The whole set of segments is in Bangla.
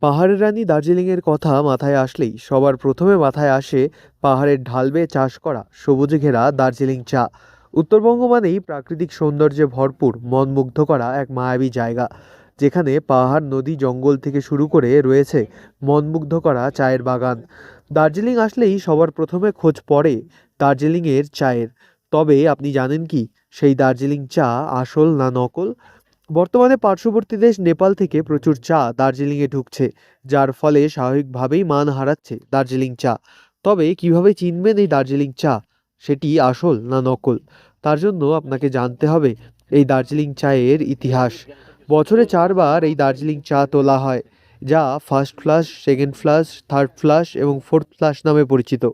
পাহাড়ের রানী দার্জিলিংয়ের কথা মাথায় আসলেই সবার প্রথমে মাথায় আসে পাহাড়ের ঢাল বেয়ে চাষ করা সবুজে ঘেরা দার্জিলিং চা। উত্তরবঙ্গ মানেই প্রাকৃতিক সৌন্দর্যে ভরপুর মন মুগ্ধ করা এক মায়াবী জায়গা, যেখানে পাহাড়, নদী, জঙ্গল থেকে শুরু করে রয়েছে মনমুগ্ধ করা চায়ের বাগান। দার্জিলিং আসলেই সবার প্রথমে খোঁজ পড়ে দার্জিলিংয়ের চায়ের। তবে আপনি জানেন কি, সেই দার্জিলিং চা আসল না নকল? বর্তমানে পার্শ্ববর্তী দেশ নেপাল থেকে প্রচুর চা দার্জিলিংয়ে ঢুকছে, যার ফলে স্বাভাবিকভাবেই মান হারাচ্ছে দার্জিলিং চা। তবে কিভাবে চিনবেন এই দার্জিলিং চা সেটি আসল না নকল? তার জন্য আপনাকে জানতে হবে এই দার্জিলিং চায়ের ইতিহাস। বছরে 4বার এই দার্জিলিং চা তোলা হয়, যা first flush, second flush, third flush এবং ফোর্থ ফ্লাশ নামে পরিচিত।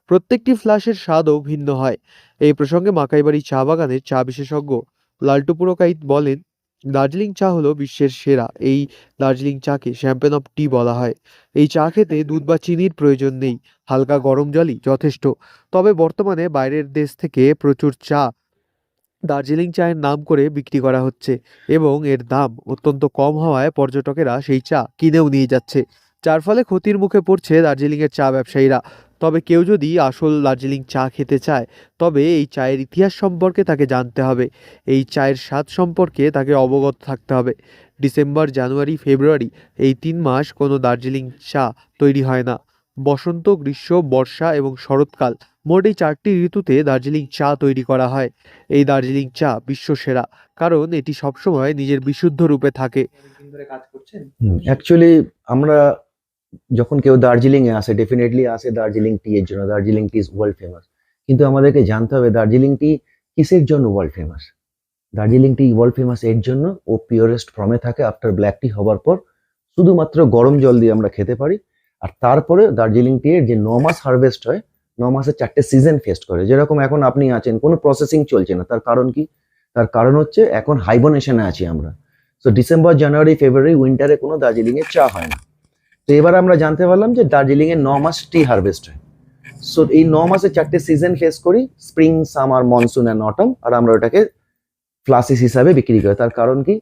প্রত্যেকটি ফ্লাশের স্বাদও ভিন্ন হয়। এই প্রসঙ্গে মাকাইবাড়ি চা বাগানের চা বিশেষজ্ঞ লালটু পুরকাইত বলেন, দার্জিলিং চা হলো বিশ্বের সেরা। এই দার্জিলিং চাকে শ্যাম্পেন অফ টি বলা হয়। এই চা খেতে দুধ বা চিনির প্রয়োজন নেই, হালকা গরম জলই যথেষ্ট। তবে বর্তমানে বাইরের দেশ থেকে প্রচুর চা দার্জিলিং চায়ের নাম করে বিক্রি করা হচ্ছে, এবং এর দাম অত্যন্ত কম হওয়ায় পর্যটকেরা সেই চা কিনেও নিয়ে যাচ্ছে, যার ফলে ক্ষতির মুখে পড়ছে দার্জিলিংয়ের চা ব্যবসায়ীরা। তবে কেউ যদি আসল দার্জিলিং চা খেতে চায়, তবে এই চায়ের ইতিহাস সম্পর্কে তাকে জানতে হবে। এই চায়ের স্বাদ সম্পর্কে তাকে অবগত থাকতে হবে। ডিসেম্বর, জানুয়ারি, ফেব্রুয়ারি, এই 3 মাস কোনো দার্জিলিং চা তৈরি হয় না। বসন্ত, গ্রীষ্ম, বর্ষা এবং শরৎকাল, মোট এই 4টি ঋতুতে দার্জিলিং চা তৈরি করা হয়। এই দার্জিলিং চা বিশ্বসেরা, কারণ এটি সবসময় নিজের বিশুদ্ধ রূপে থাকে। অ্যাকচুয়ালি আমরা যখন কেউ দার্জিলিং এ আসে, ডেফিনেটলি আসে দার্জিলিং টি এর জন্য। দার্জিলিং টি ইজ ওয়ার্ল্ড ফেমাস। কিন্তু আমাদেরকে জানতে হবে দার্জিলিং টি কিসের জন্য ওয়ার্ল্ড ফেমাস। দার্জিলিং টি ওয়ার্ল্ড ফেমাস এর জন্য ও পিওরেস্ট ফর্মে থাকে আফটার ব্ল্যাক টি হবার পর। শুধুমাত্র গরম জল দিয়ে আমরা খেতে পারি। আর তারপরে দার্জিলিং টি এর যে 9 মাস হারভেস্ট হয়, 9 মাসে 4টে সিজন ফেস্ট করে। যেরকম এখন আপনি আছেন, কোনো প্রসেসিং চলছে না। তার কারণ কি? তার কারণ হচ্ছে এখন হাইবরনেশনে আছি আমরা। সো ডিসেম্বর, জানুয়ারি, ফেব্রুয়ারি, উইন্টারে কোনো দার্জিলিং এ চা হয় না। তো এবার আমরা জানতে পারলাম যে দার্জিলিং এ 9 মাস টি হারভেস্ট হয়। সো এই 9 মাসে 4টে সিজন ফেস করি, spring, summer, monsoon and autumn. আর আমরা ওটাকে ফ্লাসিস হিসাবে বিক্রি করি। তার কারণ কি?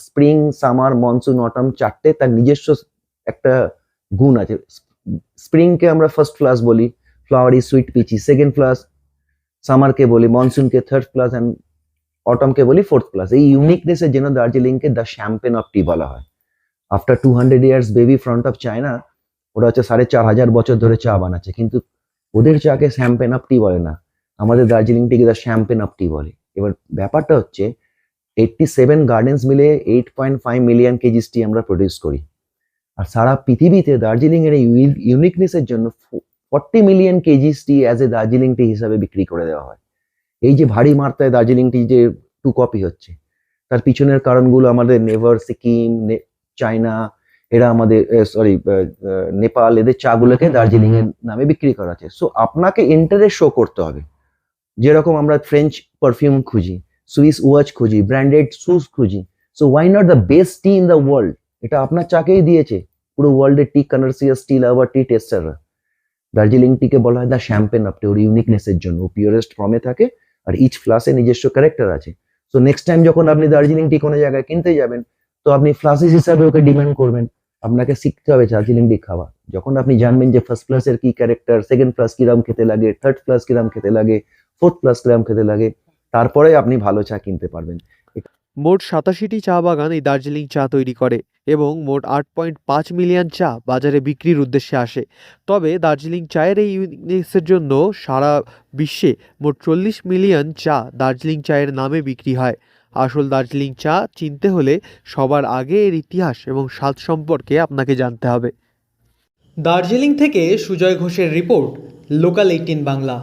স্প্রিং, সামার, মনসুন, অটম 4টে তার নিজস্ব একটা গুণ আছে। স্প্রিংকে আমরা ফার্স্ট ফ্লাস বলি, flowery, sweet, peachy. Second flush সামারকে বলি, মনসুনকে থার্ড ফ্লাস, অ্যান্ড অটমকে বলি ফোর্থ ফ্লাস। এই ইউনিকনেসের জন্য দার্জিলিংকে দ্য শ্যাম্পেন অফ টি বলা হয়। After 200 years baby front of China, ওরা হচ্ছে 4500 বছর ধরে চা বানাচ্ছে, কিন্তু ওদের চাকে শ্যাম্পেন অফ টি বলে না। আমাদের দার্জিলিং টিকে দ্য শ্যাম্পেন অফ টি বলে। এবার ব্যাপারটা হচ্ছে 87 গার্ডেন্স মিলে 8.5 মিলিয়ন কেজিস টি আমরা প্রডিউস করি। আর সারা পৃথিবীতে দার্জিলিং এর এই ইউনিকনেসের জন্য 40 million KGs tea as a Darjeeling tea হিসাবে বিক্রি করে দেওয়া হয়। এই যে ভারী মাত্রায় দার্জিলিং টি যে টু কপি হচ্ছে, তার পিছনের কারণগুলো আমাদের নেভার, সিকিম, চায়না, এরা আমাদের নেপাল, এদের চাগুলোকে দার্জিলিং এর নামে বিক্রি করা আছে। সো আপনাকে ইন্টারেস্ট শো করতে হবে। যেরকম আমরা ফ্রেঞ্চ পারফিউম খুঁজি, সুইস ওয়াচ খুঁজি, ব্র্যান্ডেড শুজ খুঁজি। So why not the best tea in the world? এটা আপনার চাকেই দিয়েছে পুরো ওয়ার্ল্ডের টি কনার্সিয়াস, টি লাভার, টি টেস্টাররা। দার্জিলিং টিকে বলা হয় দ্য শ্যাম্পেন অফ টি, ওর ইউনিকনেসের জন্য। ও পিওরেস্ট ফর্মে থাকে, আর ইচ ফ্লাসে নিজস্ব ক্যারেক্টার আছে। সো নেক্সট টাইম যখন আপনি দার্জিলিং টি কোনো জায়গায় কিনতে যাবেন, তো আপনি ফ্লাসিস হিসাবে ওকে ডিমান্ড করবেন। আপনাকে শিখতে হবে দার্জিলিং টি খাওয়া। যখন আপনি জানবেন যে ফার্স্ট ফ্লাসের কি ক্যারেক্টার, সেকেন্ড ফ্লাস কিরাম খেতে লাগে, থার্ড ফ্লাস কিরাম খেতে লাগে, ফোর্থ ফ্লাস কিরাম খেতে লাগে, তারপরে আপনি ভালো চা কিনতে পারবেন। মোট 87টি চা বাগান এই দার্জিলিং চা তৈরি করে, এবং মোট 8.5 মিলিয়ন চা বাজারে বিক্রির উদ্দেশ্যে আসে। তবে দার্জিলিং চায়ের এই ইউনিকনেসের জন্য সারা বিশ্বে মোট 40 মিলিয়ন চা দার্জিলিং চায়ের নামে বিক্রি হয়। আসল দার্জিলিং চা চিনতে হলে সবার আগে এর ইতিহাস এবং স্বাদ সম্পর্কে আপনাকে জানতে হবে। দার্জিলিং থেকে সুজয় ঘোষের রিপোর্ট, লোকাল 18 বাংলা।